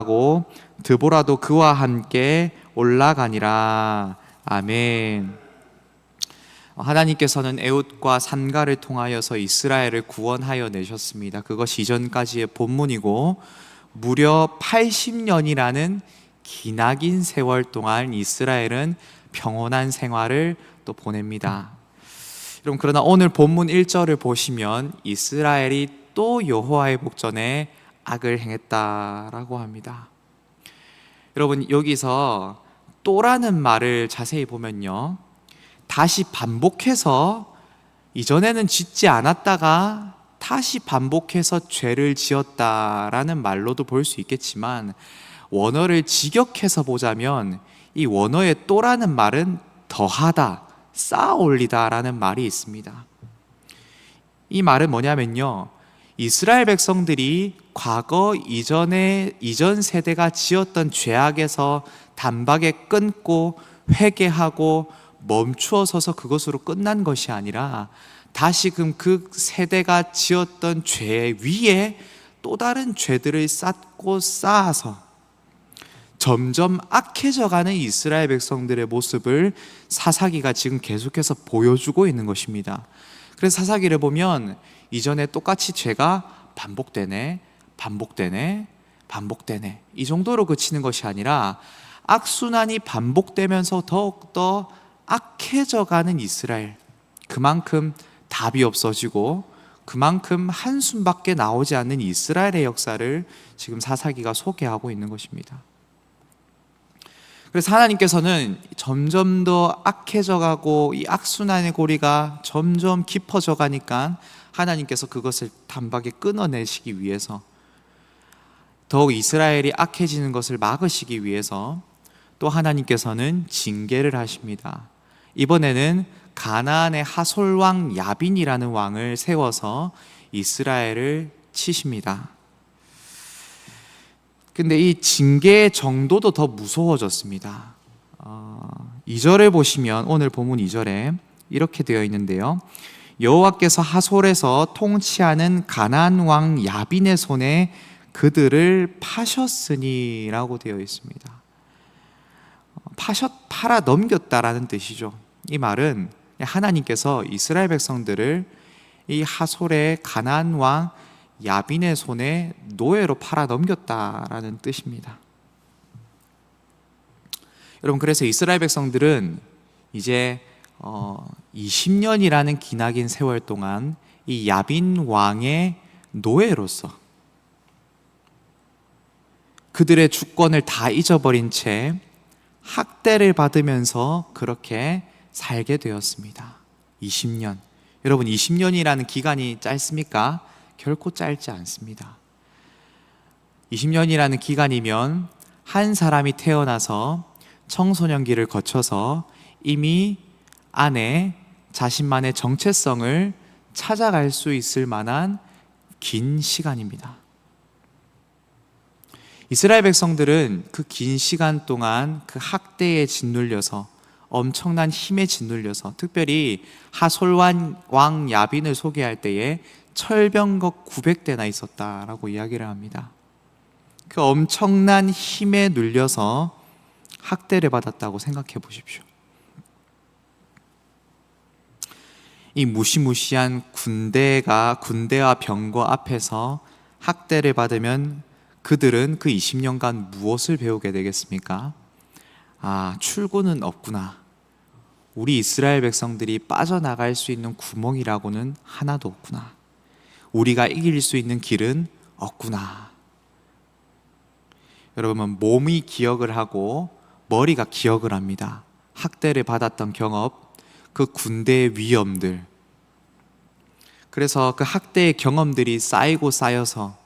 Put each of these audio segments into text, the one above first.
고 드보라도 그와 함께 올라가니라. 아멘. 하나님께서는 에훗과 산가를 통하여서 이스라엘을 구원하여 내셨습니다. 그것이 이전까지의 본문이고, 무려 80년이라는 기나긴 세월 동안 이스라엘은 평온한 생활을 또 보냅니다. 여러분, 그러나 오늘 본문 1절을 보시면 이스라엘이 또 여호와의 복전에 악을 행했다라고 합니다. 여러분, 여기서 또라는 말을 자세히 보면요, 다시 반복해서 이전에는 짓지 않았다가 다시 반복해서 죄를 지었다라는 말로도 볼 수 있겠지만, 원어를 직역해서 보자면 이 원어의 또라는 말은 더하다, 쌓아 올리다라는 말이 있습니다. 이 말은 뭐냐면요, 이스라엘 백성들이 과거 이전 세대가 지었던 죄악에서 단박에 끊고 회개하고 멈추어 서서 그것으로 끝난 것이 아니라, 다시금 그 세대가 지었던 죄 위에 또 다른 죄들을 쌓고 쌓아서 점점 악해져가는 이스라엘 백성들의 모습을 사사기가 지금 계속해서 보여주고 있는 것입니다. 그래서 사사기를 보면 이전에 똑같이 죄가 반복되네 이 정도로 그치는 것이 아니라 악순환이 반복되면서 더욱더 악해져가는 이스라엘, 그만큼 답이 없어지고 그만큼 한숨밖에 나오지 않는 이스라엘의 역사를 지금 사사기가 소개하고 있는 것입니다. 그래서 하나님께서는 점점 더 악해져가고 이 악순환의 고리가 점점 깊어져 가니까 하나님께서 그것을 단박에 끊어내시기 위해서, 더욱 이스라엘이 악해지는 것을 막으시기 위해서 또 하나님께서는 징계를 하십니다. 이번에는 가나안의 하솔 왕 야빈이라는 왕을 세워서 이스라엘을 치십니다. 근데 이 징계의 정도도 더 무서워졌습니다. 2절을 보시면, 오늘 본문 2절에 이렇게 되어 있는데요, 여호와께서 하솔에서 통치하는 가나안 왕 야빈의 손에 그들을 파셨으니 라고 되어 있습니다. 팔아 넘겼다라는 뜻이죠. 이 말은 하나님께서 이스라엘 백성들을 이 하솔의 가나안 왕 야빈의 손에 노예로 팔아 넘겼다라는 뜻입니다. 여러분, 그래서 이스라엘 백성들은 이제 20년이라는 기나긴 세월 동안 이 야빈 왕의 노예로서 그들의 주권을 다 잊어버린 채 학대를 받으면서 그렇게 살게 되었습니다. 20년. 여러분, 20년이라는 기간이 짧습니까? 결코 짧지 않습니다. 20년이라는 기간이면 한 사람이 태어나서 청소년기를 거쳐서 이미 안에 자신만의 정체성을 찾아갈 수 있을 만한 긴 시간입니다. 이스라엘 백성들은 그 긴 시간 동안 그 학대에 짓눌려서, 엄청난 힘에 짓눌려서, 특별히 하솔 왕 야빈을 소개할 때에 철병거 900대나 있었다라고 이야기를 합니다. 그 엄청난 힘에 눌려서 학대를 받았다고 생각해 보십시오. 이 무시무시한 군대와 병거 앞에서 학대를 받으면 그들은 그 20년간 무엇을 배우게 되겠습니까? 출구는 없구나. 우리 이스라엘 백성들이 빠져나갈 수 있는 구멍이라고는 하나도 없구나. 우리가 이길 수 있는 길은 없구나. 여러분, 몸이 기억을 하고 머리가 기억을 합니다. 학대를 받았던 경험, 그 군대의 위험들. 그래서 그 학대의 경험들이 쌓이고 쌓여서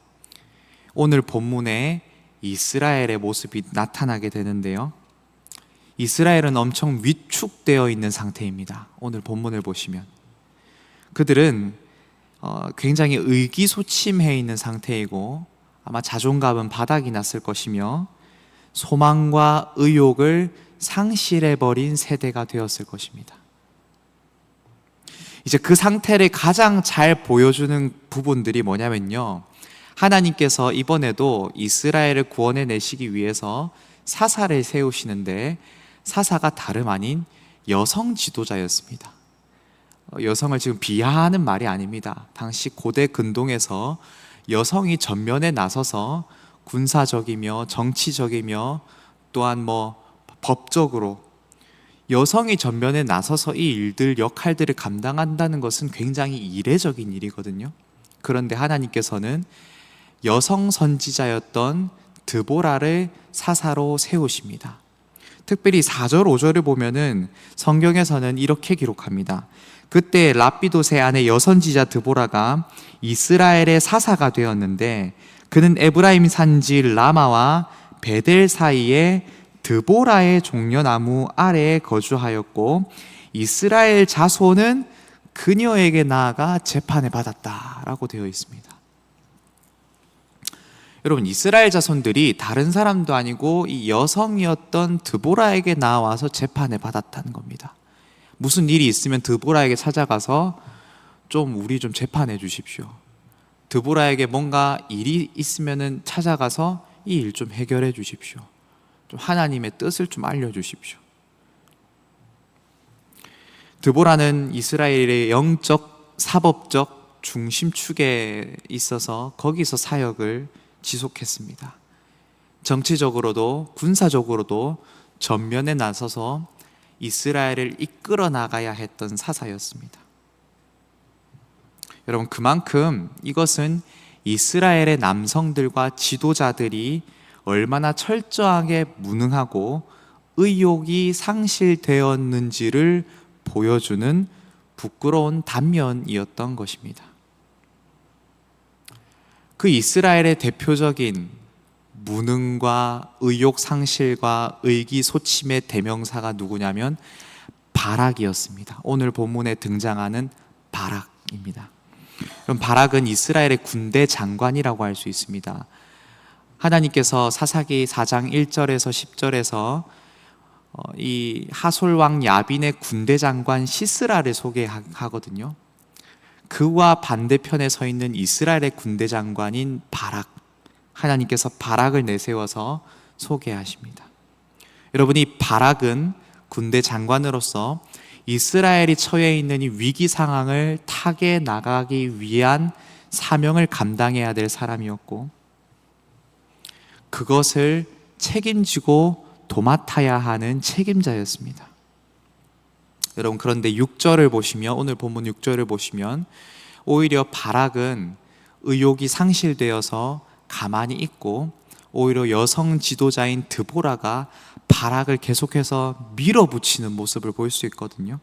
오늘 본문에 이스라엘의 모습이 나타나게 되는데요, 이스라엘은 엄청 위축되어 있는 상태입니다. 오늘 본문을 보시면 그들은 굉장히 의기소침해 있는 상태이고, 아마 자존감은 바닥이 났을 것이며 소망과 의욕을 상실해버린 세대가 되었을 것입니다. 이제 그 상태를 가장 잘 보여주는 부분들이 뭐냐면요, 하나님께서 이번에도 이스라엘을 구원해 내시기 위해서 사사를 세우시는데 사사가 다름 아닌 여성 지도자였습니다. 여성을 지금 비하하는 말이 아닙니다. 당시 고대 근동에서 여성이 전면에 나서서 군사적이며 정치적이며 또한 법적으로 여성이 전면에 나서서 이 일들, 역할들을 감당한다는 것은 굉장히 이례적인 일이거든요. 그런데 하나님께서는 여성 선지자였던 드보라를 사사로 세우십니다. 특별히 4절, 5절을 보면은 성경에서는 이렇게 기록합니다. 그때 랍비돗의 아내 여선지자 드보라가 이스라엘의 사사가 되었는데 그는 에브라임 산지 라마와 베델 사이에 드보라의 종려나무 아래에 거주하였고 이스라엘 자손은 그녀에게 나아가 재판을 받았다라고 되어 있습니다. 여러분, 이스라엘 자손들이 다른 사람도 아니고 이 여성이었던 드보라에게 나와서 재판을 받았다는 겁니다. 무슨 일이 있으면 드보라에게 찾아가서 우리 좀 재판해 주십시오. 드보라에게 뭔가 일이 있으면은 찾아가서 이 일 좀 해결해 주십시오. 좀 하나님의 뜻을 좀 알려 주십시오. 드보라는 이스라엘의 영적, 사법적 중심축에 있어서 거기서 사역을 지속했습니다. 정치적으로도 군사적으로도 전면에 나서서 이스라엘을 이끌어 나가야 했던 사사였습니다. 여러분, 그만큼 이것은 이스라엘의 남성들과 지도자들이 얼마나 철저하게 무능하고 의욕이 상실되었는지를 보여주는 부끄러운 단면이었던 것입니다. 그 이스라엘의 대표적인 무능과 의욕 상실과 의기소침의 대명사가 누구냐면 바락이었습니다. 오늘 본문에 등장하는 바락입니다. 그럼 바락은 이스라엘의 군대 장관이라고 할 수 있습니다. 하나님께서 사사기 4장 1절에서 10절에서 이 하솔왕 야빈의 군대 장관 시스라를 소개하거든요. 그와 반대편에 서 있는 이스라엘의 군대 장관인 바락, 하나님께서 바락을 내세워서 소개하십니다. 여러분, 이 바락은 군대 장관으로서 이스라엘이 처해 있는 이 위기 상황을 타개 나가기 위한 사명을 감당해야 될 사람이었고 그것을 책임지고 도맡아야 하는 책임자였습니다. 여러분, 그런데 6절을 보시면, 오늘 본문 6절을 보시면 오히려 바락은 의욕이 상실되어서 가만히 있고 오히려 여성 지도자인 드보라가 바락을 계속해서 밀어붙이는 모습을 볼 수 있거든요.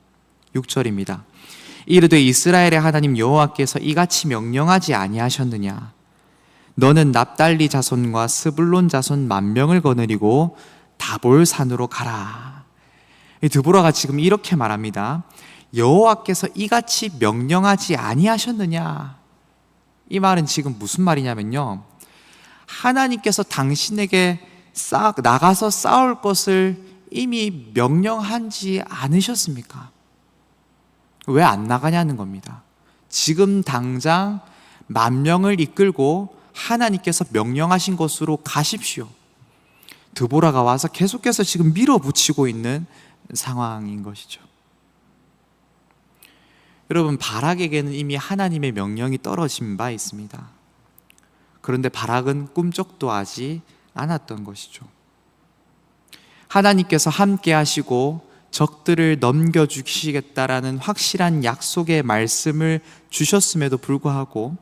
6절입니다. 이르되 이스라엘의 하나님 여호와께서 이같이 명령하지 아니하셨느냐? 너는 납달리 자손과 스불론 자손 10,000명을 거느리고 다볼 산으로 가라. 이 드보라가 지금 이렇게 말합니다. 여호와께서 이같이 명령하지 아니하셨느냐? 이 말은 지금 무슨 말이냐면요, 하나님께서 당신에게 나가서 싸울 것을 이미 명령하지 않으셨습니까? 왜 안 나가냐는 겁니다. 지금 당장 10,000명을 이끌고 하나님께서 명령하신 곳으로 가십시오. 드보라가 와서 계속해서 지금 밀어붙이고 있는 상황인 것이죠. 여러분, 바락에게는 이미 하나님의 명령이 떨어진 바 있습니다. 그런데 바락은 꿈쩍도 하지 않았던 것이죠. 하나님께서 함께 하시고 적들을 넘겨주시겠다라는 확실한 약속의 말씀을 주셨음에도 불구하고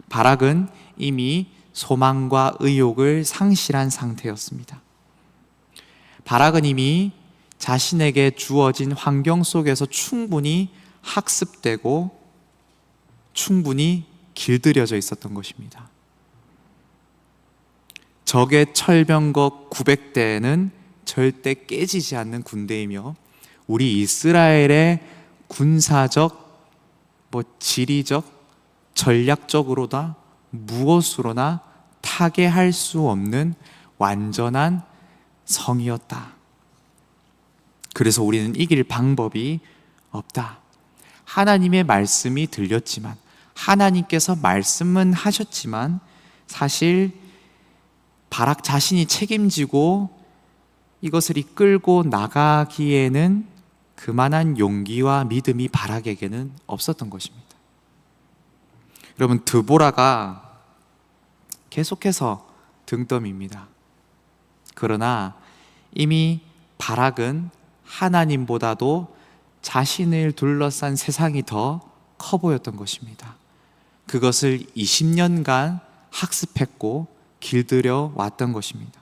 바락은 이미 소망과 의욕을 상실한 상태였습니다. 바락은 이미 자신에게 주어진 환경 속에서 충분히 학습되고 충분히 길들여져 있었던 것입니다. 적의 철병거 900대는 절대 깨지지 않는 군대이며 우리 이스라엘의 군사적, 지리적, 전략적으로나 무엇으로나 타개할 수 없는 완전한 성이었다. 그래서 우리는 이길 방법이 없다. 하나님의 말씀이 들렸지만, 하나님께서 말씀은 하셨지만 사실 바락 자신이 책임지고 이것을 이끌고 나가기에는 그만한 용기와 믿음이 바락에게는 없었던 것입니다. 여러분, 드보라가 계속해서 등떠밉니다. 그러나 이미 바락은 하나님보다도 자신을 둘러싼 세상이 더 커 보였던 것입니다. 그것을 20년간 학습했고 길들여 왔던 것입니다.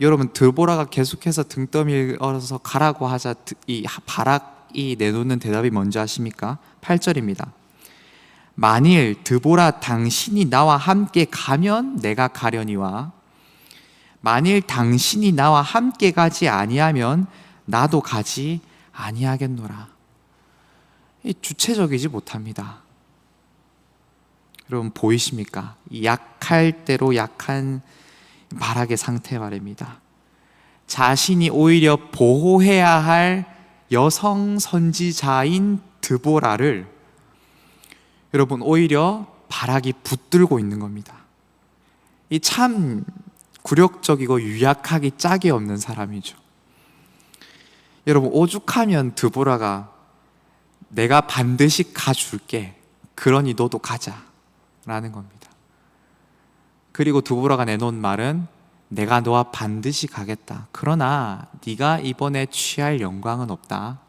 여러분, 드보라가 계속해서 등 떠밀어서 가라고 하자 이 바락이 내놓는 대답이 뭔지 아십니까? 8절입니다. 만일 드보라 당신이 나와 함께 가면 내가 가려니와 만일 당신이 나와 함께 가지 아니하면 나도 가지 아니하겠노라. 주체적이지 못합니다. 여러분, 보이십니까? 약할 대로 약한 바락의 상태 말입니다. 자신이 오히려 보호해야 할 여성 선지자인 드보라를 여러분, 오히려 바락이 붙들고 있는 겁니다. 이 참 굴욕적이고 유약하기 짝이 없는 사람이죠. 여러분, 오죽하면 드보라가 내가 반드시 가줄게, 그러니 너도 가자 라는 겁니다. 그리고 드보라가 내놓은 말은 내가 너와 반드시 가겠다. 그러나 네가 이번에 취할 영광은 없다.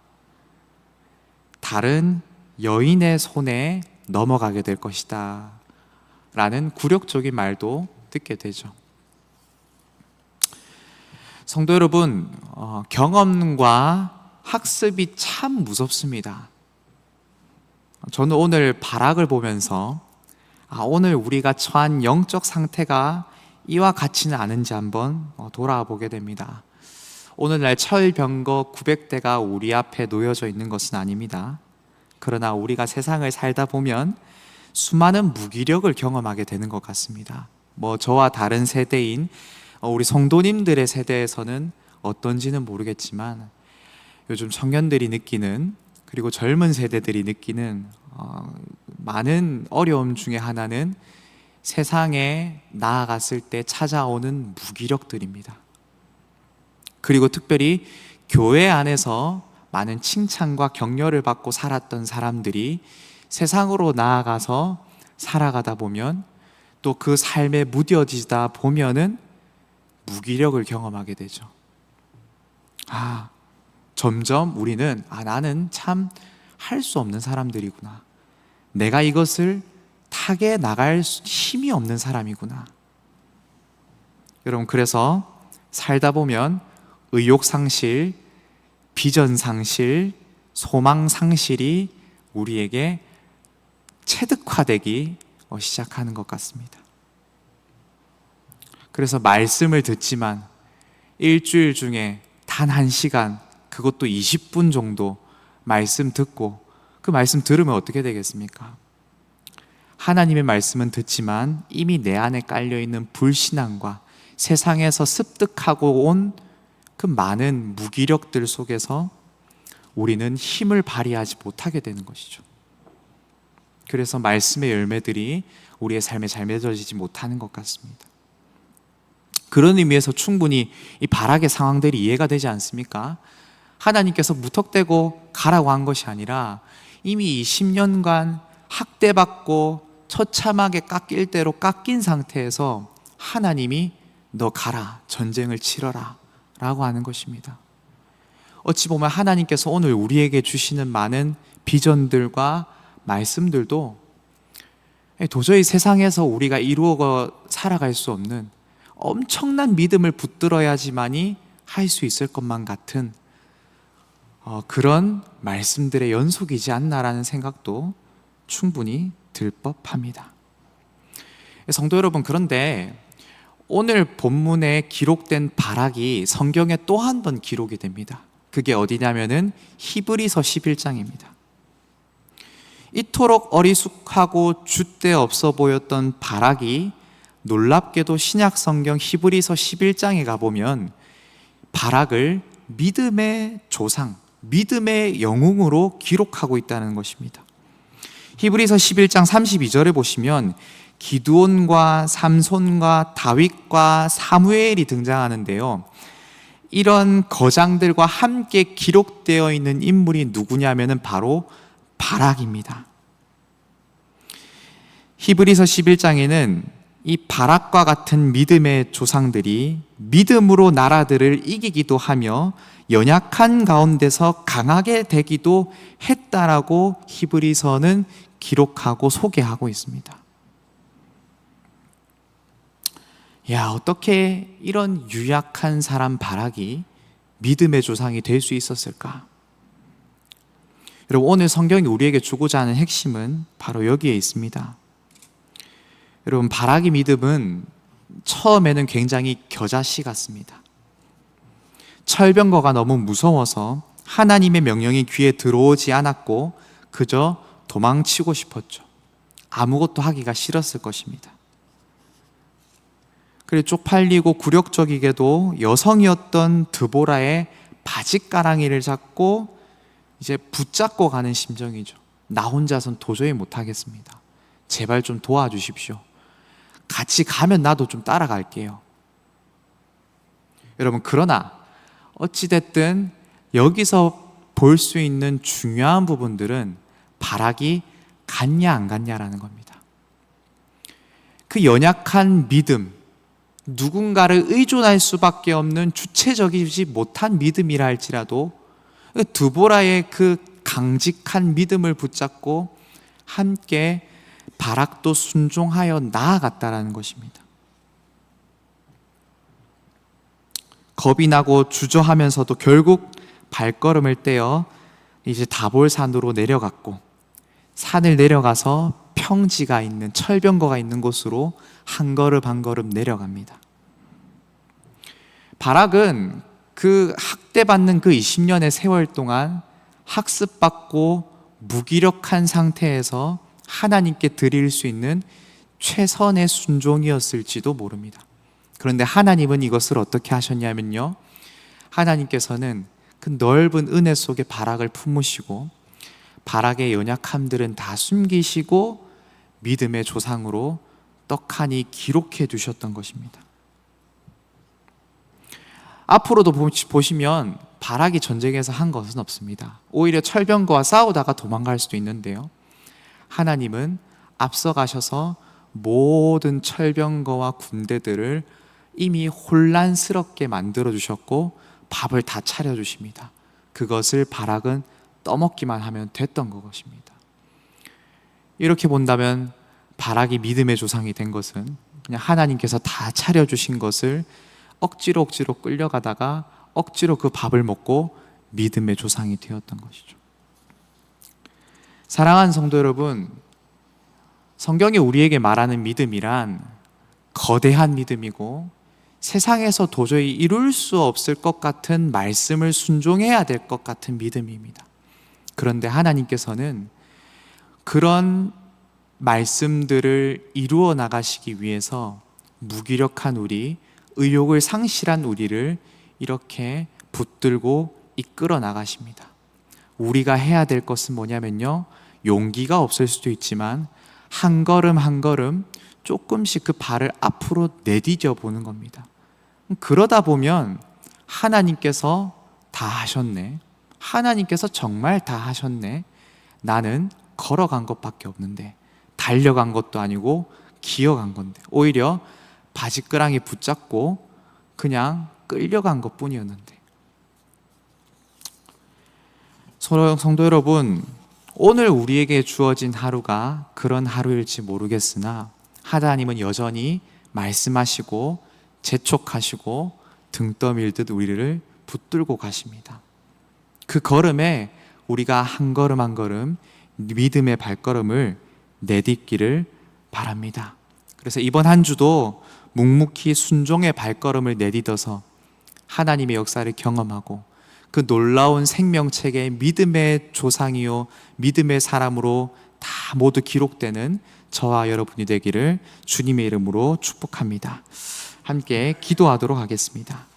다른 여인의 손에 넘어가게 될 것이다 라는 굴욕적인 말도 듣게 되죠. 성도 여러분, 경험과 학습이 참 무섭습니다. 저는 오늘 바락을 보면서 오늘 우리가 처한 영적 상태가 이와 같지는 않은지 한번 돌아보게 됩니다. 오늘날 철병거 900대가 우리 앞에 놓여져 있는 것은 아닙니다. 그러나 우리가 세상을 살다 보면 수많은 무기력을 경험하게 되는 것 같습니다. 저와 다른 세대인 우리 성도님들의 세대에서는 어떤지는 모르겠지만 요즘 청년들이 느끼는, 그리고 젊은 세대들이 느끼는 많은 어려움 중에 하나는 세상에 나아갔을 때 찾아오는 무기력들입니다. 그리고 특별히 교회 안에서 많은 칭찬과 격려를 받고 살았던 사람들이 세상으로 나아가서 살아가다 보면 또 그 삶에 무뎌지다 보면은 무기력을 경험하게 되죠. 점점 우리는 나는 참 할 수 없는 사람들이구나. 내가 이것을 타게 나갈 힘이 없는 사람이구나. 여러분, 그래서 살다 보면 의욕 상실, 비전 상실, 소망 상실이 우리에게 체득화되기 시작하는 것 같습니다. 그래서 말씀을 듣지만 일주일 중에 단 1시간, 그것도 20분 정도 말씀 듣고 그 말씀 들으면 어떻게 되겠습니까? 하나님의 말씀은 듣지만 이미 내 안에 깔려있는 불신앙과 세상에서 습득하고 온 그 많은 무기력들 속에서 우리는 힘을 발휘하지 못하게 되는 것이죠. 그래서 말씀의 열매들이 우리의 삶에 잘 맺어지지 못하는 것 같습니다. 그런 의미에서 충분히 이 바락의 상황들이 이해가 되지 않습니까? 하나님께서 무턱대고 가라고 한 것이 아니라 이미 20년간 학대받고 처참하게 깎일 대로 깎인 상태에서 하나님이 너 가라, 전쟁을 치러라 라고 하는 것입니다. 어찌 보면 하나님께서 오늘 우리에게 주시는 많은 비전들과 말씀들도 도저히 세상에서 우리가 이루어 살아갈 수 없는 엄청난 믿음을 붙들어야지만이 할 수 있을 것만 같은 그런 말씀들의 연속이지 않나라는 생각도 충분히 들 법합니다. 성도 여러분, 그런데 오늘 본문에 기록된 바락이 성경에 또 한 번 기록이 됩니다. 그게 어디냐면은 히브리서 11장입니다. 이토록 어리숙하고 줏대 없어 보였던 바락이 놀랍게도 신약 성경 히브리서 11장에 가보면 바락을 믿음의 조상, 믿음의 영웅으로 기록하고 있다는 것입니다. 히브리서 11장 32절에 보시면 기드온과 삼손과 다윗과 사무엘이 등장하는데요. 이런 거장들과 함께 기록되어 있는 인물이 누구냐면은 바로 바락입니다. 히브리서 11장에는 이 바락과 같은 믿음의 조상들이 믿음으로 나라들을 이기기도 하며 연약한 가운데서 강하게 되기도 했다라고 히브리서는 기록하고 소개하고 있습니다. 야, 어떻게 이런 유약한 사람 바락이 믿음의 조상이 될 수 있었을까? 여러분, 오늘 성경이 우리에게 주고자 하는 핵심은 바로 여기에 있습니다. 여러분, 바락의 믿음은 처음에는 굉장히 겨자씨 같습니다. 철병거가 너무 무서워서 하나님의 명령이 귀에 들어오지 않았고 그저 도망치고 싶었죠. 아무것도 하기가 싫었을 것입니다. 그리고 쪽팔리고 굴욕적이게도 여성이었던 드보라의 바짓가랑이를 잡고 이제 붙잡고 가는 심정이죠. 나 혼자선 도저히 못하겠습니다. 제발 좀 도와주십시오. 같이 가면 나도 좀 따라갈게요. 여러분, 그러나 어찌됐든 여기서 볼 수 있는 중요한 부분들은 바락이 갔냐 안 갔냐라는 겁니다. 그 연약한 믿음, 누군가를 의존할 수밖에 없는 주체적이지 못한 믿음이라 할지라도 드보라의 그 강직한 믿음을 붙잡고 함께 바락도 순종하여 나아갔다라는 것입니다. 겁이 나고 주저하면서도 결국 발걸음을 떼어 이제 다볼산으로 내려갔고, 산을 내려가서 평지가 있는 철병거가 있는 곳으로 한 걸음 한 걸음 내려갑니다. 바락은 그 학대받는 그 20년의 세월 동안 학습받고 무기력한 상태에서 하나님께 드릴 수 있는 최선의 순종이었을지도 모릅니다. 그런데 하나님은 이것을 어떻게 하셨냐면요, 하나님께서는 그 넓은 은혜 속에 바락을 품으시고 바락의 연약함들은 다 숨기시고 믿음의 조상으로 떡하니 기록해 두셨던 것입니다. 앞으로도 보시면 바락이 전쟁에서 한 것은 없습니다. 오히려 철병거와 싸우다가 도망갈 수도 있는데요, 하나님은 앞서가셔서 모든 철병거와 군대들을 이미 혼란스럽게 만들어 주셨고 밥을 다 차려 주십니다. 그것을 바락은 떠먹기만 하면 됐던 것입니다. 이렇게 본다면 바락이 믿음의 조상이 된 것은 그냥 하나님께서 다 차려주신 것을 억지로 끌려가다가 억지로 그 밥을 먹고 믿음의 조상이 되었던 것이죠. 사랑하는 성도 여러분, 성경이 우리에게 말하는 믿음이란 거대한 믿음이고 세상에서 도저히 이룰 수 없을 것 같은 말씀을 순종해야 될 것 같은 믿음입니다. 그런데 하나님께서는 그런 말씀들을 이루어 나가시기 위해서 무기력한 우리, 의욕을 상실한 우리를 이렇게 붙들고 이끌어 나가십니다. 우리가 해야 될 것은 뭐냐면요, 용기가 없을 수도 있지만 한 걸음 한 걸음 조금씩 그 발을 앞으로 내디뎌 보는 겁니다. 그러다 보면 하나님께서 다 하셨네, 하나님께서 정말 다 하셨네, 나는 걸어간 것밖에 없는데, 달려간 것도 아니고 기어간 건데, 오히려 바짓가랑이 붙잡고 그냥 끌려간 것 뿐이었는데. 성도 여러분, 오늘 우리에게 주어진 하루가 그런 하루일지 모르겠으나 하나님은 여전히 말씀하시고 재촉하시고 등 떠밀듯 우리를 붙들고 가십니다. 그 걸음에 우리가 한 걸음 한 걸음 믿음의 발걸음을 내딛기를 바랍니다. 그래서 이번 한 주도 묵묵히 순종의 발걸음을 내딛어서 하나님의 역사를 경험하고 그 놀라운 생명책의 믿음의 조상이요 믿음의 사람으로 다 모두 기록되는 저와 여러분이 되기를 주님의 이름으로 축복합니다. 함께 기도하도록 하겠습니다.